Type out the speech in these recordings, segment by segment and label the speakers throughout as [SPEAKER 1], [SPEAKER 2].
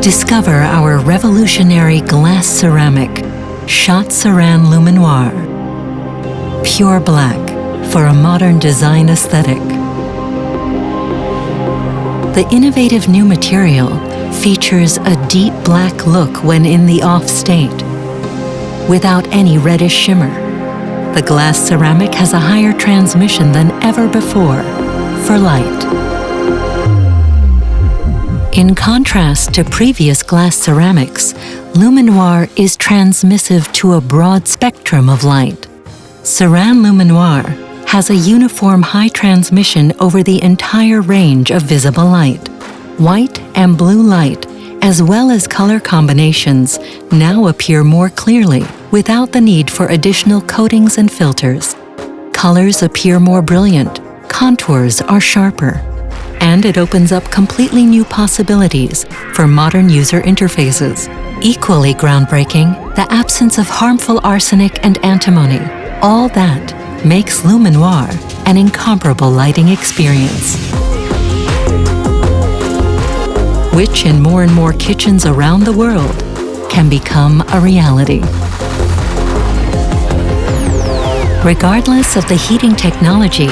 [SPEAKER 1] Discover our revolutionary glass ceramic, SCHOTT CERAN Luminoir. Pure black for a modern design aesthetic. The innovative new material features a deep black look when in the off state, without any reddish shimmer. The glass ceramic has a higher transmission than ever before for light. In contrast to previous glass ceramics, Luminoir is transmissive to a broad spectrum of light. CERAN Luminoir has a uniform high transmission over the entire range of visible light. White and blue light, as well as color combinations, now appear more clearly without the need for additional coatings and filters. Colors appear more brilliant, contours are sharper, and it opens up completely new possibilities for modern user interfaces. Equally groundbreaking, the absence of harmful arsenic and antimony. All that makes Luminoir an incomparable lighting experience, which in more and more kitchens around the world can become a reality. Regardless of the heating technology,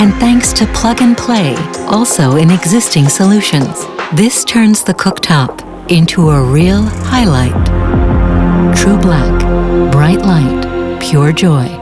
[SPEAKER 1] and thanks to plug and play, also in existing solutions, this turns the cooktop into a real highlight. True black, bright light, pure joy.